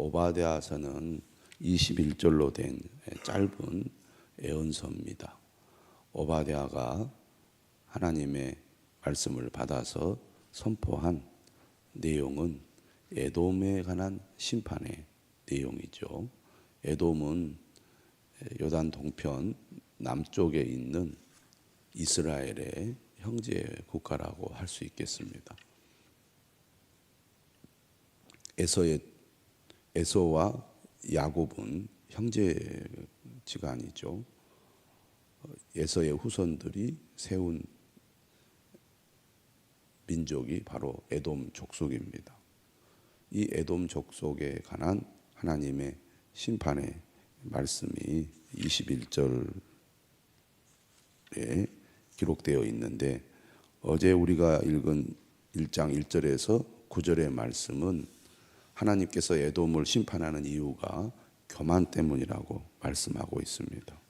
오바댜서는 21절로 된 짧은 애언서입니다. 오바댜가 하나님의 말씀을 받아서 선포한 내용은 에돔에 관한 심판의 내용이죠. 에돔은 요단 동편 남쪽에 있는 이스라엘의 형제 국가라고 할 수 있겠습니다. 에서와 야곱은 형제지간이죠. 에서의 후손들이 세운 민족이 바로 에돔 족속입니다. 이 에돔 족속에 관한 하나님의 심판의 말씀이 21절에 기록되어 있는데, 어제 우리가 읽은 1장 1절에서 9절의 말씀은 하나님께서 에돔을 심판하는 이유가 교만 때문이라고 말씀하고 있습니다.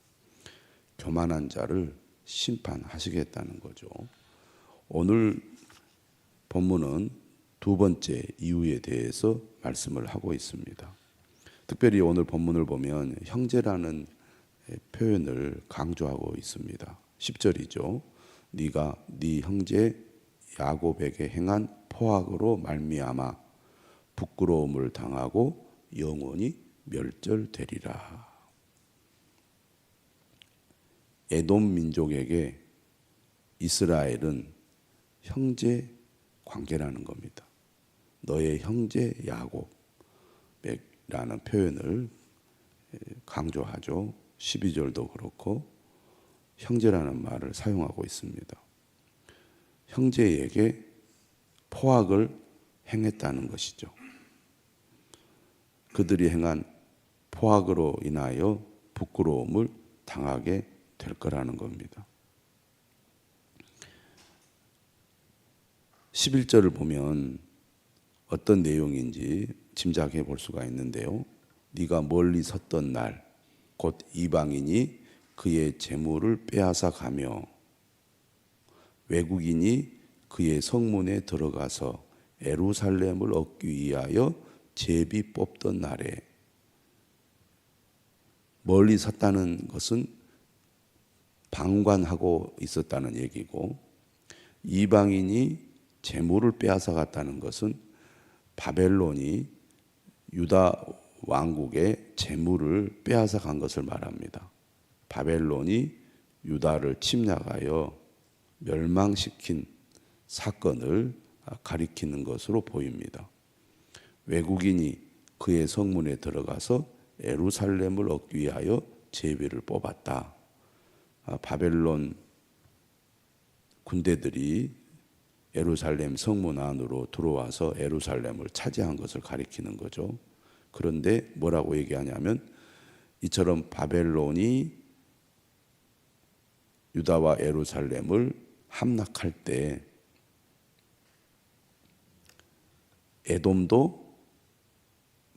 교만한 자를 심판하시겠다는 거죠. 오늘 본문은 두 번째 이유에 대해서 말씀을 하고 있습니다. 특별히 오늘 본문을 보면 형제라는 표현을 강조하고 있습니다. 10절이죠. 네가 네 형제 야곱에게 행한 포악으로 말미암아 부끄러움을 당하고 영원히 멸절되리라. 에돔 민족에게 이스라엘은 형제 관계라는 겁니다. 너의 형제 야곱이라는 표현을 강조하죠. 12절도 그렇고 형제라는 말을 사용하고 있습니다. 형제에게 포악을 행했다는 것이죠. 그들이 행한 포악으로 인하여 부끄러움을 당하게 될 거라는 겁니다. 11절을 보면 어떤 내용인지 짐작해 볼 수가 있는데요. 네가 멀리 섰던 날 곧 이방인이 그의 재물을 빼앗아 가며 외국인이 그의 성문에 들어가서 예루살렘을 얻기 위하여 제비 뽑던 날에, 멀리 섰다는 것은 방관하고 있었다는 얘기고, 이방인이 재물을 빼앗아 갔다는 것은 바벨론이 유다 왕국의 재물을 빼앗아 간 것을 말합니다. 바벨론이 유다를 침략하여 멸망시킨 사건을 가리키는 것으로 보입니다. 외국인이 그의 성문에 들어가서 예루살렘을 얻기 위하여 제비를 뽑았다. 바벨론 군대들이 예루살렘 성문 안으로 들어와서 예루살렘을 차지한 것을 가리키는 거죠. 그런데 뭐라고 얘기하냐면, 이처럼 바벨론이 유다와 예루살렘을 함락할 때 에돔도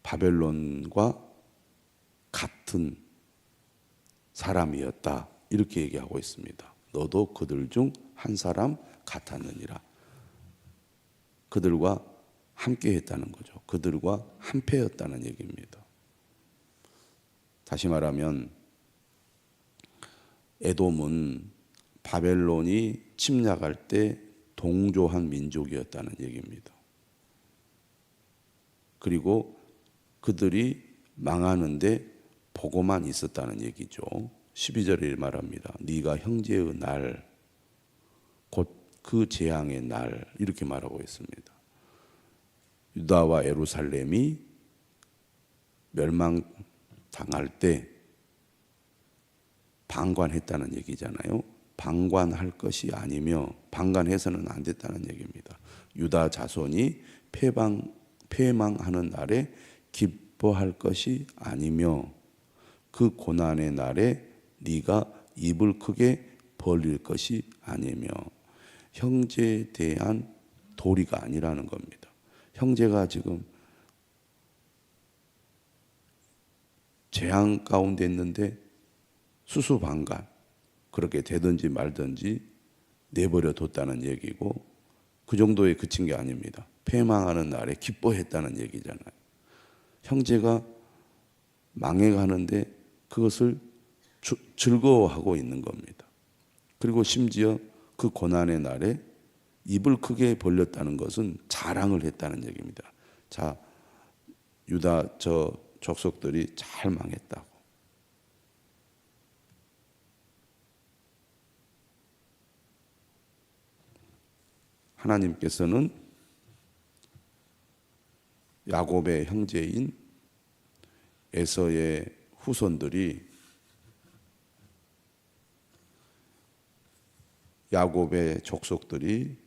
바벨론과 같은 사람이었다, 이렇게 얘기하고 있습니다. 너도 그들 중 한 사람 같았느니라. 그들과 함께 했다는 거죠. 그들과 한패였다는 얘기입니다. 다시 말하면 에돔은 바벨론이 침략할 때 동조한 민족이었다는 얘기입니다. 그리고 그들이 망하는데 보고만 있었다는 얘기죠. 12절에 말합니다. 네가 형제의 날, 곧 그 재앙의 날, 이렇게 말하고 있습니다. 유다와 예루살렘이 멸망당할 때 방관했다는 얘기잖아요. 방관할 것이 아니며, 방관해서는 안 됐다는 얘기입니다. 유다 자손이 폐망하는 날에 기뻐할 것이 아니며, 그 고난의 날에 네가 입을 크게 벌릴 것이 아니며, 형제에 대한 도리가 아니라는 겁니다. 형제가 지금 재앙 가운데 있는데 수수방관, 그렇게 되든지 말든지 내버려 뒀다는 얘기고, 그 정도에 그친 게 아닙니다. 패망하는 날에 기뻐했다는 얘기잖아요. 형제가 망해가는데 그것을 즐거워하고 있는 겁니다. 그리고 심지어 그 고난의 날에 입을 크게 벌렸다는 것은 자랑을 했다는 얘기입니다. 자, 유다 저 족속들이 잘 망했다고. 하나님께서는 야곱의 형제인 에서의 후손들이 야곱의 족속들이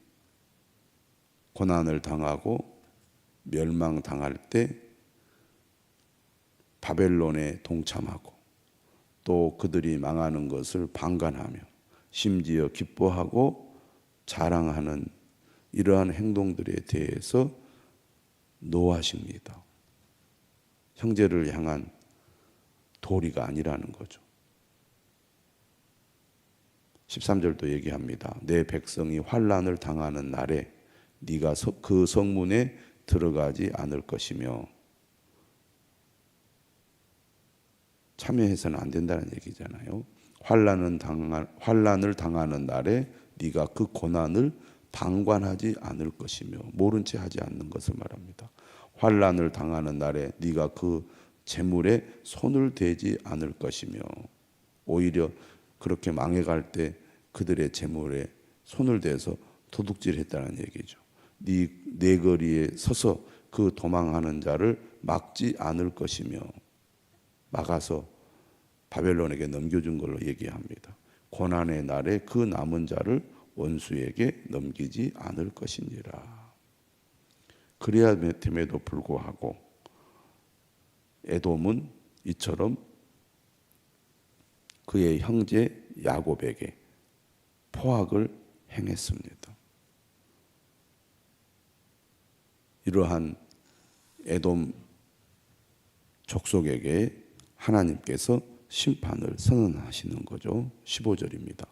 고난을 당하고 멸망당할 때 바벨론에 동참하고 또 그들이 망하는 것을 방관하며 심지어 기뻐하고 자랑하는 이러한 행동들에 대해서 노하십니다. 형제를 향한 도리가 아니라는 거죠. 13절도 얘기합니다. 내 백성이 환난을 당하는 날에 네가 그 성문에 들어가지 않을 것이며, 참여해서는 안 된다는 얘기잖아요. 환난을 당하는 날에 네가 그 고난을 방관하지 않을 것이며, 모른 채 하지 않는 것을 말합니다. 환난을 당하는 날에 네가 그 재물에 손을 대지 않을 것이며, 오히려 그렇게 망해갈 때 그들의 재물에 손을 대서 도둑질했다는 얘기죠. 네 거리에 서서 그 도망하는 자를 막지 않을 것이며, 막아서 바벨론에게 넘겨준 걸로 얘기합니다. 고난의 날에 그 남은 자를 원수에게 넘기지 않을 것이니라. 그래야 됨에도 불구하고 에돔은 이처럼 그의 형제 야곱에게 포악을 행했습니다. 이러한 에돔 족속에게 하나님께서 심판을 선언하시는 거죠. 15절입니다.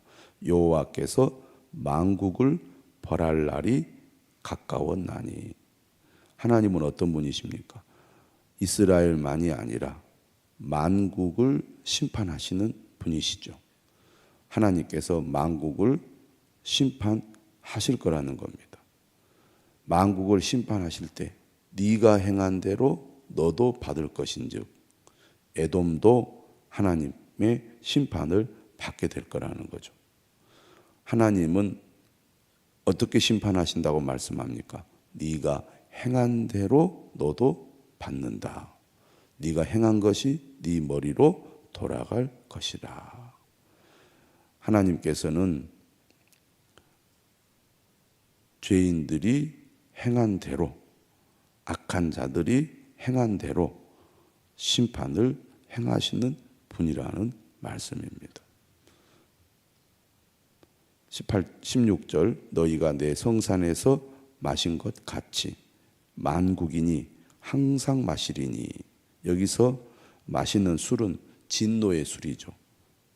여호와께서 만국을 벌할 날이 가까웠나니. 하나님은 어떤 분이십니까? 이스라엘만이 아니라 만국을 심판하시는 분이시죠. 하나님께서 만국을 심판하실 거라는 겁니다. 만국을 심판하실 때 네가 행한 대로 너도 받을 것인즉 에돔도 하나님의 심판을 받게 될 거라는 거죠. 하나님은 어떻게 심판하신다고 말씀합니까? 네가 행한 대로 너도 받는다. 네가 행한 것이 네 머리로 돌아갈 것이라. 하나님께서는 죄인들이 행한 대로, 악한 자들이 행한 대로 심판을 행하시는 분이라는 말씀입니다. 16절 너희가 내 성산에서 마신 것 같이 만국인이 항상 마시리니. 여기서 마시는 술은 진노의 술이죠.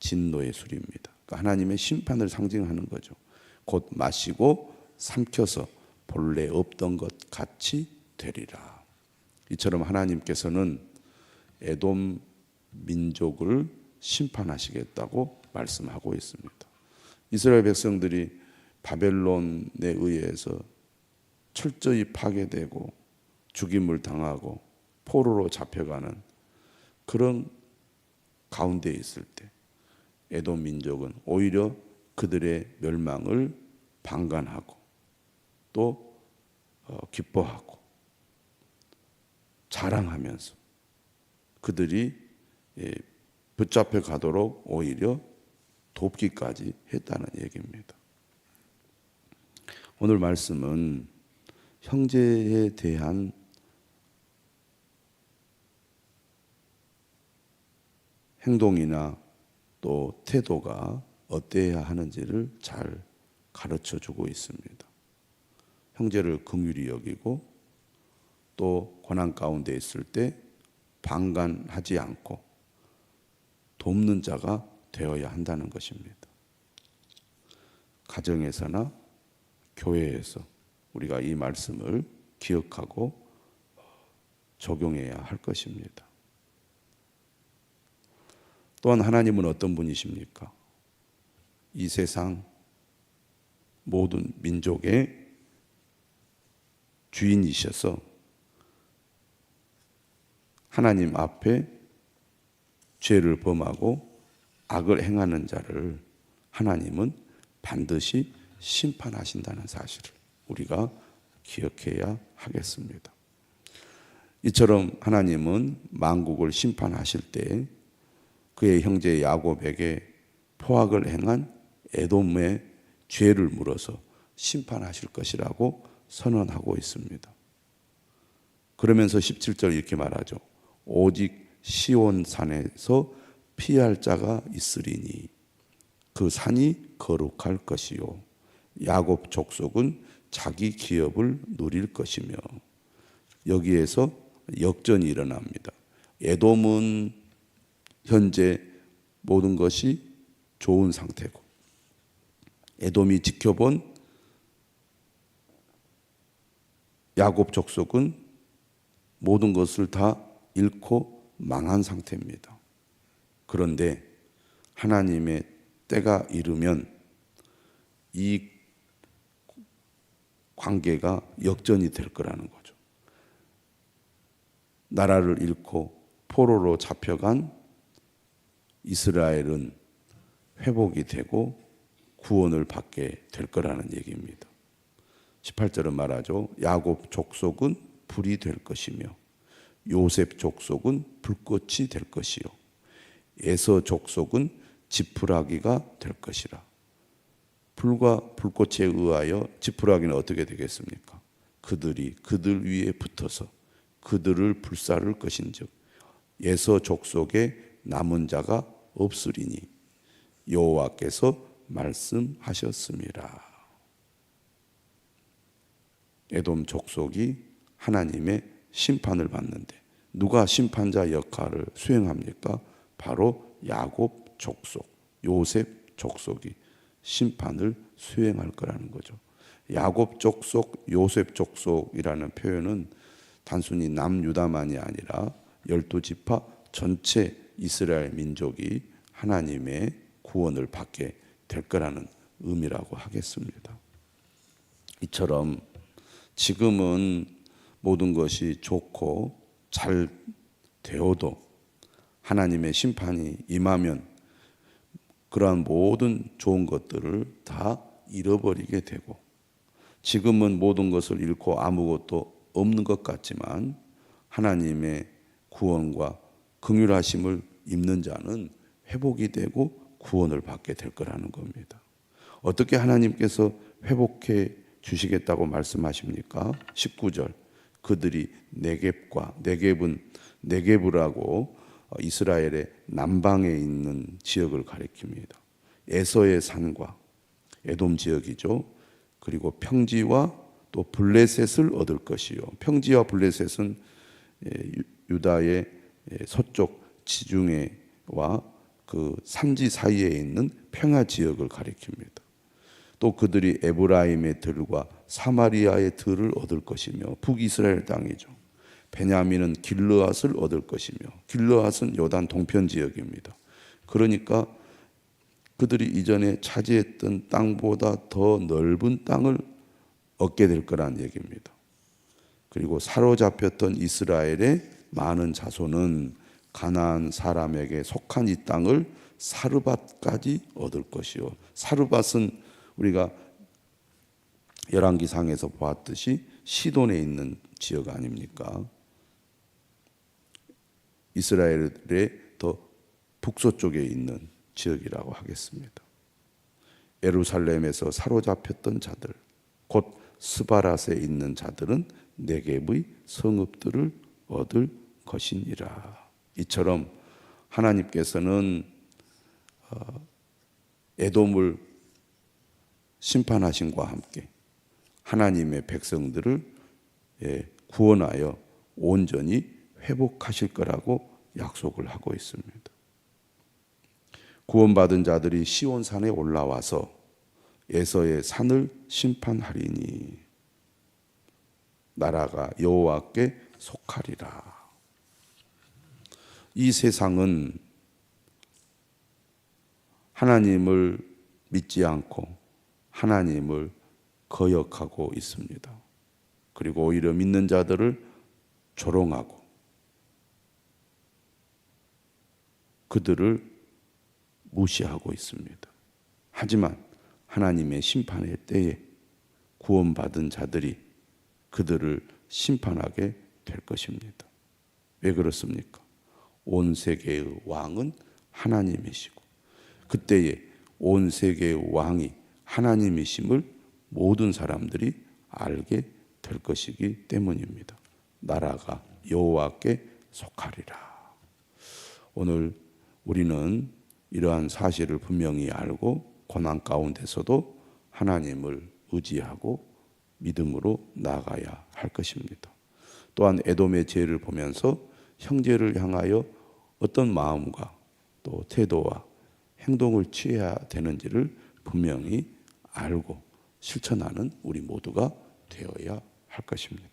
진노의 술입니다. 그러니까 하나님의 심판을 상징하는 거죠. 곧 마시고 삼켜서 본래 없던 것 같이 되리라. 이처럼 하나님께서는 에돔 민족을 심판하시겠다고 말씀하고 있습니다. 이스라엘 백성들이 바벨론에 의해서 철저히 파괴되고 죽임을 당하고 포로로 잡혀가는 그런 가운데 있을 때 에돔 민족은 오히려 그들의 멸망을 방관하고 또 기뻐하고 자랑하면서 그들이 붙잡혀 가도록 오히려 돕기까지 했다는 얘기입니다. 오늘 말씀은 형제에 대한 행동이나 또 태도가 어때야 하는지를 잘 가르쳐 주고 있습니다. 형제를 긍휼히 여기고 또 고난 가운데 있을 때 방관하지 않고 돕는 자가 되어야 한다는 것입니다. 가정에서나 교회에서 우리가 이 말씀을 기억하고 적용해야 할 것입니다. 또한 하나님은 어떤 분이십니까? 이 세상 모든 민족의 주인이셔서 하나님 앞에 죄를 범하고 악을 행하는 자를 하나님은 반드시 심판하신다는 사실을 우리가 기억해야 하겠습니다. 이처럼 하나님은 만국을 심판하실 때 그의 형제 야곱에게 포악을 행한 에돔의 죄를 물어서 심판하실 것이라고 선언하고 있습니다. 그러면서 17절 이렇게 말하죠. 오직 시온산에서 피할 자가 있으리니 그 산이 거룩할 것이요 야곱 족속은 자기 기업을 누릴 것이며, 여기에서 역전이 일어납니다. 에돔은 현재 모든 것이 좋은 상태고 에돔이 지켜본 야곱 족속은 모든 것을 다 잃고 망한 상태입니다. 그런데 하나님의 때가 이르면 이 관계가 역전이 될 거라는 거죠. 나라를 잃고 포로로 잡혀간 이스라엘은 회복이 되고 구원을 받게 될 거라는 얘기입니다. 18절은 말하죠. 야곱 족속은 불이 될 것이며 요셉 족속은 불꽃이 될 것이요 에서 족속은 지푸라기가 될 것이라. 불과 불꽃에 의하여 지푸라기는 어떻게 되겠습니까? 그들이 그들 위에 붙어서 그들을 불사를 것인즉 에서 족속에 남은 자가 없으리니 여호와께서 말씀하셨습니다. 에돔 족속이 하나님의 심판을 받는데 누가 심판자 역할을 수행합니까? 바로 야곱 족속, 요셉 족속이 심판을 수행할 거라는 거죠. 야곱 족속, 요셉 족속이라는 표현은 단순히 남유다만이 아니라 12지파 전체 이스라엘 민족이 하나님의 구원을 받게 될 거라는 의미라고 하겠습니다. 이처럼 지금은 모든 것이 좋고 잘 되어도 하나님의 심판이 임하면 그러한 모든 좋은 것들을 다 잃어버리게 되고, 지금은 모든 것을 잃고 아무것도 없는 것 같지만 하나님의 구원과 긍휼하심을 입는 자는 회복이 되고 구원을 받게 될 거라는 겁니다. 어떻게 하나님께서 회복해 주시겠다고 말씀하십니까? 19절 그들이 네겝은 네겝이라고 이스라엘의 남방에 있는 지역을 가리킵니다. 에서의 산과 에돔 지역이죠. 그리고 평지와 또 블레셋을 얻을 것이요. 평지와 블레셋은 유다의 서쪽 지중해와 그 산지 사이에 있는 평야 지역을 가리킵니다. 또 그들이 에브라임의 들과 사마리아의 들을 얻을 것이며 북이스라엘 땅이죠. 베냐민은 길르앗을 얻을 것이며, 길르앗은 요단 동편 지역입니다. 그러니까 그들이 이전에 차지했던 땅보다 더 넓은 땅을 얻게 될 거란 얘기입니다. 그리고 사로잡혔던 이스라엘의 많은 자손은 가나안 사람에게 속한 이 땅을 사르밧까지 얻을 것이요. 사르밧은 우리가 열왕기상에서 보았듯이 시돈에 있는 지역 아닙니까? 이스라엘의 더 북서쪽에 있는 지역이라고 하겠습니다. 예루살렘에서 사로잡혔던 자들, 곧 스바랏에 있는 자들은 네겝의 성읍들을 얻을 것이니라. 이처럼 하나님께서는 에돔을 심판하심과 함께 하나님의 백성들을 구원하여 온전히 회복하실 거라고 약속을 하고 있습니다. 구원받은 자들이 시온산에 올라와서 에서의 산을 심판하리니 나라가 여호와께 속하리라. 이 세상은 하나님을 믿지 않고 하나님을 거역하고 있습니다. 그리고 오히려 믿는 자들을 조롱하고 그들을 무시하고 있습니다. 하지만 하나님의 심판의 때에 구원받은 자들이 그들을 심판하게 될 것입니다. 왜 그렇습니까? 온 세계의 왕은 하나님이시고 그때에 온 세계의 왕이 하나님이심을 모든 사람들이 알게 될 것이기 때문입니다. 나라가 여호와께 속하리라. 오늘 우리는 이러한 사실을 분명히 알고 고난 가운데서도 하나님을 의지하고 믿음으로 나아가야 할 것입니다. 또한 에돔의 죄를 보면서 형제를 향하여 어떤 마음과 또 태도와 행동을 취해야 되는지를 분명히 알고 실천하는 우리 모두가 되어야 할 것입니다.